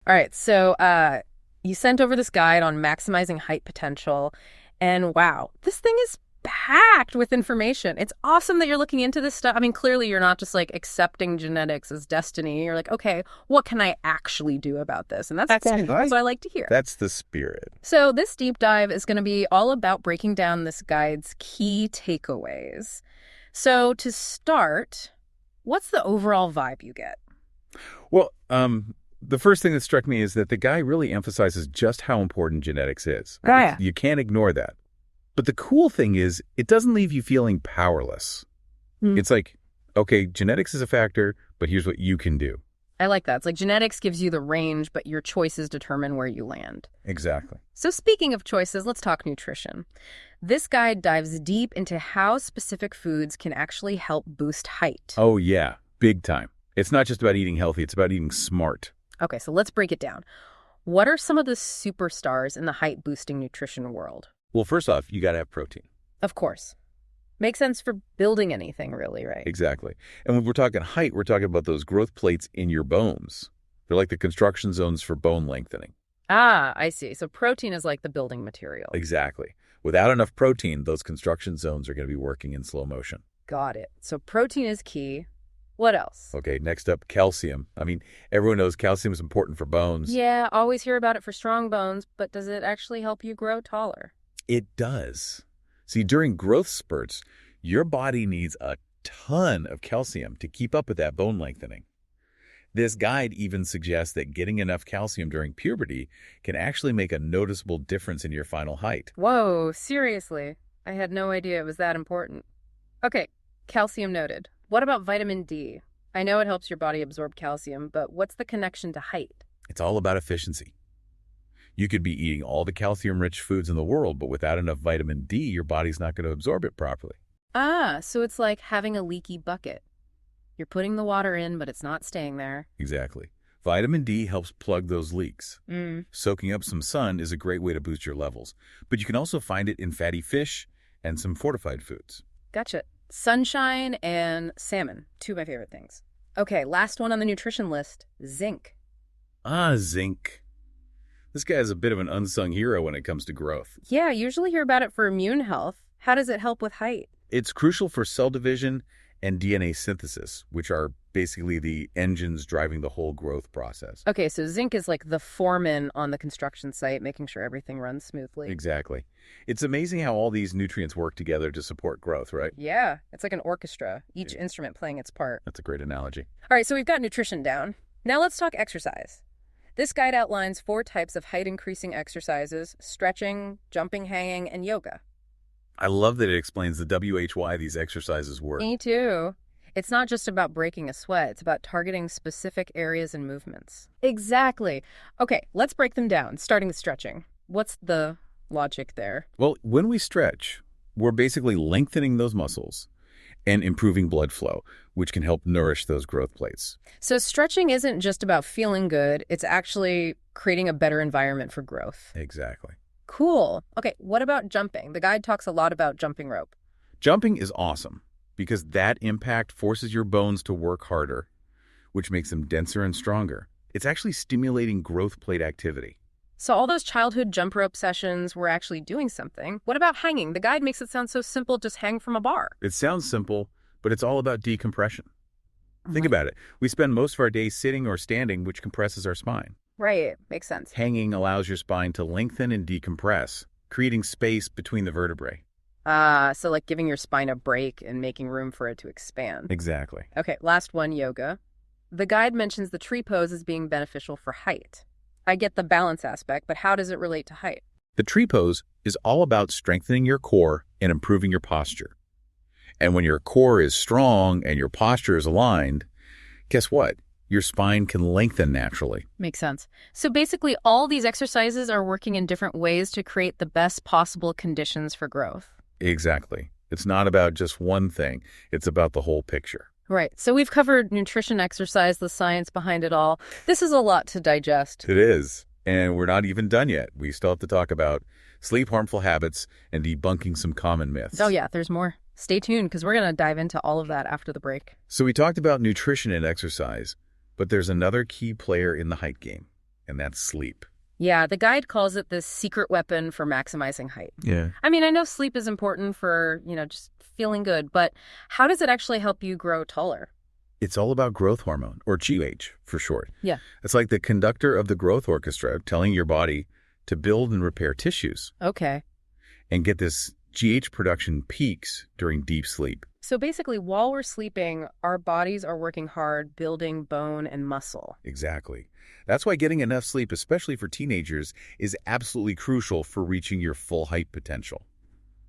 All right, so you sent over this guide on maximizing height potential, and wow, this thing is packed with information. It's awesome that you're looking into this stuff. I mean, clearly you're not just like accepting genetics as destiny. You're like, okay, what can I actually do about this? And that's what I like to hear. That's the spirit. So this deep dive is going to be all about breaking down this guide's key takeaways. So to start, what's the overall vibe you get? Well, the first thing that struck me is that the guy really emphasizes just how important genetics is. Oh, yeah. You can't ignore that. But the cool thing is, it doesn't leave you feeling powerless. It's like, okay, genetics is a factor, but here's what you can do. I like that. It's like genetics gives you the range, but your choices determine where you land. Exactly. So speaking of choices, let's talk nutrition. This guide dives deep into how specific foods can actually help boost height. Oh, yeah. Big time. It's not just about eating healthy. It's about eating smart. Okay, so let's break it down. What are some of the superstars in the height-boosting nutrition world? Well, first off, you got to have protein. Of course. Makes sense for building anything, really, right? Exactly. And when we're talking height, we're talking about those growth plates in your bones. They're like the construction zones for bone lengthening. Ah, I see. So protein is like the building material. Exactly. Without enough protein, those construction zones are going to be working in slow motion. Got it. So protein is key. What else? Okay, next up, calcium. I mean, everyone knows calcium is important for bones. Yeah, always hear about it for strong bones, but does it actually help you grow taller? It does. See, during growth spurts, your body needs a ton of calcium to keep up with that bone lengthening. This guide even suggests that getting enough calcium during puberty can actually make a noticeable difference in your final height. Whoa, seriously? I had no idea it was that important. Okay, calcium noted. What about vitamin D? I know it helps your body absorb calcium, but what's the connection to height? It's all about efficiency. You could be eating all the calcium-rich foods in the world, but without enough vitamin D, your body's not going to absorb it properly. Ah, so it's like having a leaky bucket. You're putting the water in, but it's not staying there. Exactly. Vitamin D helps plug those leaks. Soaking up some sun is a great way to boost your levels, but you can also find it in fatty fish and some fortified foods. Gotcha. Sunshine and salmon, two of my favorite things. Okay, last one on the nutrition list, zinc. Ah, zinc. This guy is a bit of an unsung hero when it comes to growth. Yeah, I usually hear about it for immune health. How does it help with height? It's crucial for cell division and DNA synthesis, which are basically the engines driving the whole growth process. Okay, so zinc is like the foreman on the construction site, making sure everything runs smoothly. Exactly. It's amazing how all these nutrients work together to support growth, right? Yeah, it's like an orchestra, each instrument playing its part. That's a great analogy. All right, so we've got nutrition down. Now let's talk exercise. This guide outlines 4 types of height-increasing exercises: stretching, jumping, hanging, and yoga. I love that it explains the why these exercises work. Me too. It's not just about breaking a sweat. It's about targeting specific areas and movements. Exactly. Okay, let's break them down, starting with stretching. What's the logic there? Well, when we stretch, we're basically lengthening those muscles and improving blood flow, which can help nourish those growth plates. So stretching isn't just about feeling good. It's actually creating a better environment for growth. Exactly. Cool. Okay, what about jumping? The guide talks a lot about jumping rope. Jumping is awesome because that impact forces your bones to work harder, which makes them denser and stronger. It's actually stimulating growth plate activity. So all those childhood jump rope sessions were actually doing something. What about hanging? The guide makes it sound so simple, just hang from a bar. It sounds simple, but it's all about decompression. Think about it. We spend most of our days sitting or standing, which compresses our spine. Right, makes sense. Hanging allows your spine to lengthen and decompress, creating space between the vertebrae. So like giving your spine a break and making room for it to expand. Exactly. Okay, last one, yoga. The guide mentions the tree pose as being beneficial for height. I get the balance aspect, but how does it relate to height? The tree pose is all about strengthening your core and improving your posture. And when your core is strong and your posture is aligned, guess what? Your spine can lengthen naturally. Makes sense. So basically, all these exercises are working in different ways to create the best possible conditions for growth. Exactly. It's not about just one thing. It's about the whole picture. Right. So we've covered nutrition, exercise, the science behind it all. This is a lot to digest. It is. And we're not even done yet. We still have to talk about sleep harmful habits and debunking some common myths. Oh yeah, there's more. Stay tuned because we're going to dive into all of that after the break. So we talked about nutrition and exercise, but there's another key player in the height game: and that's sleep. Yeah, the guide calls it the secret weapon for maximizing height. Yeah. I mean, I know sleep is important for, just feeling good, but how does it actually help you grow taller? It's all about growth hormone, or GH for short. Yeah. It's like the conductor of the growth orchestra telling your body to build and repair tissues. Okay. And get this, GH production peaks during deep sleep. So basically, while we're sleeping, our bodies are working hard building bone and muscle. Exactly. That's why getting enough sleep, especially for teenagers, is absolutely crucial for reaching your full height potential.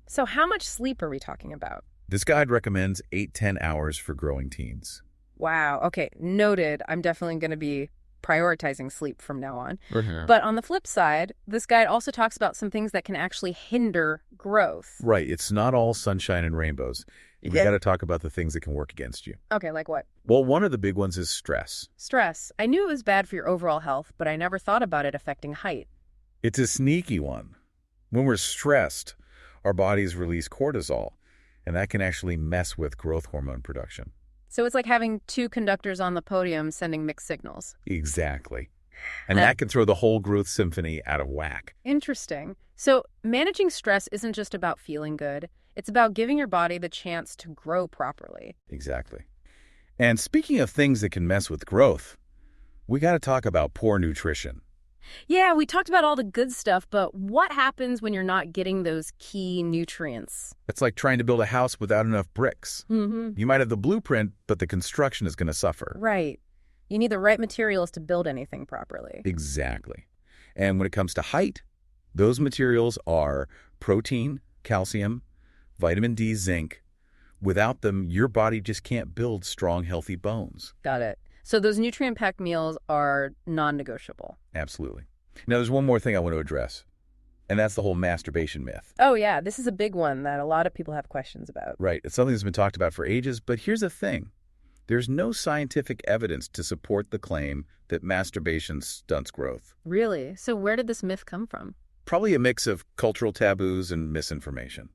So how much sleep are we talking about? This guide recommends 8-10 hours for growing teens. Wow. Okay. Noted. I'm definitely going to be prioritizing sleep from now on. Right. But on the flip side, this guide also talks about some things that can actually hinder growth. Right. It's not all sunshine and rainbows. We got to talk about the things that can work against you. Okay, like what? Well, one of the big ones is stress. Stress. I knew it was bad for your overall health, but I never thought about it affecting height. It's a sneaky one. When we're stressed, our bodies release cortisol, and that can actually mess with growth hormone production. So it's like having two conductors on the podium sending mixed signals. Exactly. And that can throw the whole growth symphony out of whack. Interesting. So managing stress isn't just about feeling good. It's about giving your body the chance to grow properly. Exactly. And speaking of things that can mess with growth, we got to talk about poor nutrition. Yeah, we talked about all the good stuff, but what happens when you're not getting those key nutrients? It's like trying to build a house without enough bricks. Mm-hmm. You might have the blueprint, but the construction is going to suffer. Right. You need the right materials to build anything properly. Exactly. And when it comes to height, those materials are protein, calcium, vitamin D, zinc. Without them, your body just can't build strong, healthy bones. Got it. So those nutrient-packed meals are non-negotiable. Absolutely. Now, there's one more thing I want to address, and that's the whole masturbation myth. Oh, yeah. This is a big one that a lot of people have questions about. Right. It's something that's been talked about for ages, but here's the thing. There's no scientific evidence to support the claim that masturbation stunts growth. Really? So where did this myth come from? Probably a mix of cultural taboos and misinformation.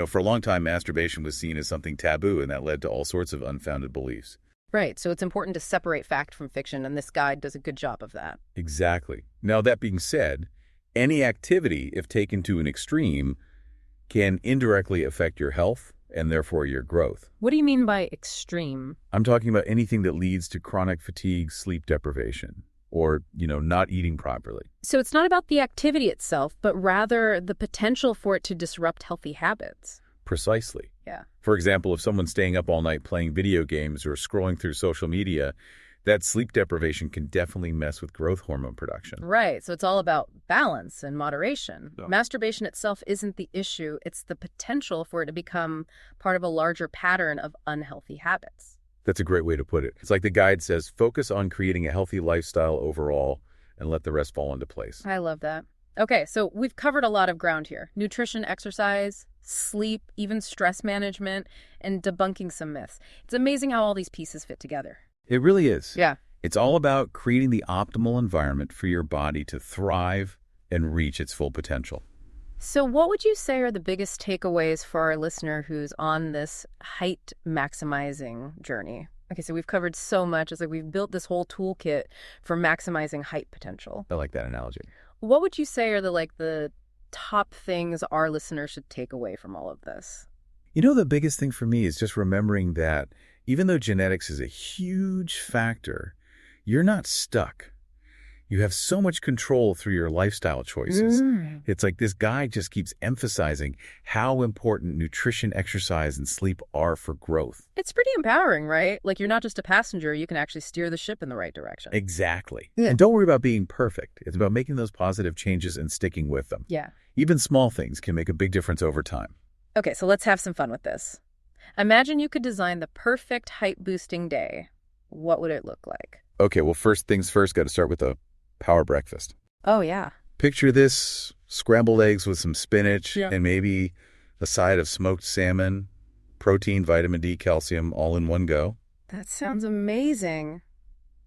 For a long time, masturbation was seen as something taboo, and that led to all sorts of unfounded beliefs. Right, so it's important to separate fact from fiction, and this guide does a good job of that. Exactly. Now, that being said, any activity, if taken to an extreme, can indirectly affect your health and therefore your growth. What do you mean by extreme? I'm talking about anything that leads to chronic fatigue, sleep deprivation, or, not eating properly. So it's not about the activity itself, but rather the potential for it to disrupt healthy habits. Precisely. Yeah. For example, if someone's staying up all night playing video games or scrolling through social media, that sleep deprivation can definitely mess with growth hormone production. Right, so it's all about balance and moderation. Yeah. Masturbation itself isn't the issue, it's the potential for it to become part of a larger pattern of unhealthy habits. That's a great way to put it. It's like the guide says, focus on creating a healthy lifestyle overall and let the rest fall into place. I love that. Okay, so we've covered a lot of ground here. Nutrition, exercise, sleep, even stress management, and debunking some myths. It's amazing how all these pieces fit together. It really is. Yeah. It's all about creating the optimal environment for your body to thrive and reach its full potential. So what would you say are the biggest takeaways for our listener who's on this height maximizing journey? Okay, so we've covered so much. It's like we've built this whole toolkit for maximizing height potential. I like that analogy. What would you say are the top things our listeners should take away from all of this? The biggest thing for me is just remembering that even though genetics is a huge factor, you're not stuck. You have so much control through your lifestyle choices. It's like this guide just keeps emphasizing how important nutrition, exercise, and sleep are for growth. It's pretty empowering, right? Like you're not just a passenger, you can actually steer the ship in the right direction. Exactly. Yeah. And don't worry about being perfect. It's about making those positive changes and sticking with them. Yeah. Even small things can make a big difference over time. Okay, so let's have some fun with this. Imagine you could design the perfect height-boosting day. What would it look like? Okay, well, first things first, got to start with a power breakfast. Oh, yeah. Picture this: scrambled eggs with some spinach Yeah. and maybe a side of smoked salmon, protein, vitamin D, calcium, all in one go. That sounds amazing.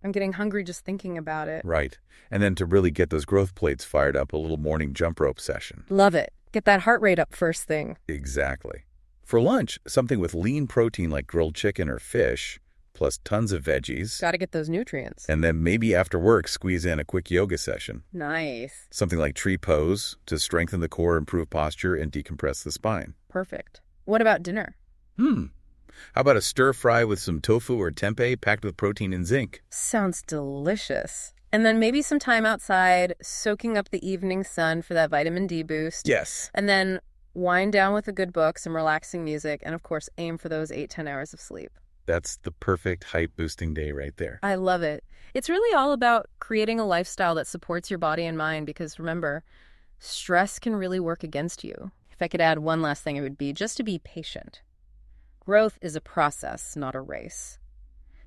I'm getting hungry just thinking about it. Right. And then to really get those growth plates fired up, a little morning jump rope session. Love it. Get that heart rate up first thing. Exactly. For lunch, something with lean protein like grilled chicken or fish, plus tons of veggies. Got to get those nutrients. And then maybe after work, squeeze in a quick yoga session. Nice. Something like tree pose to strengthen the core, improve posture, and decompress the spine. Perfect. What about dinner? How about a stir fry with some tofu or tempeh packed with protein and zinc? Sounds delicious. And then maybe some time outside, soaking up the evening sun for that vitamin D boost. Yes. And then wind down with a good book, some relaxing music, and of course, aim for those 8-10 hours of sleep. That's the perfect hype-boosting day right there. I love it. It's really all about creating a lifestyle that supports your body and mind because remember, stress can really work against you. If I could add one last thing, it would be just to be patient. Growth is a process, not a race.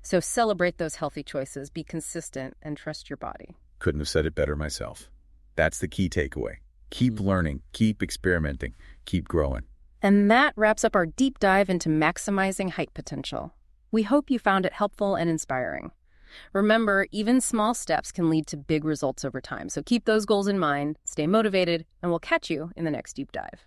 So celebrate those healthy choices, be consistent, and trust your body. Couldn't have said it better myself. That's the key takeaway. Keep learning, keep experimenting, keep growing. And that wraps up our deep dive into maximizing height potential. We hope you found it helpful and inspiring. Remember, even small steps can lead to big results over time. So keep those goals in mind, stay motivated, and we'll catch you in the next deep dive.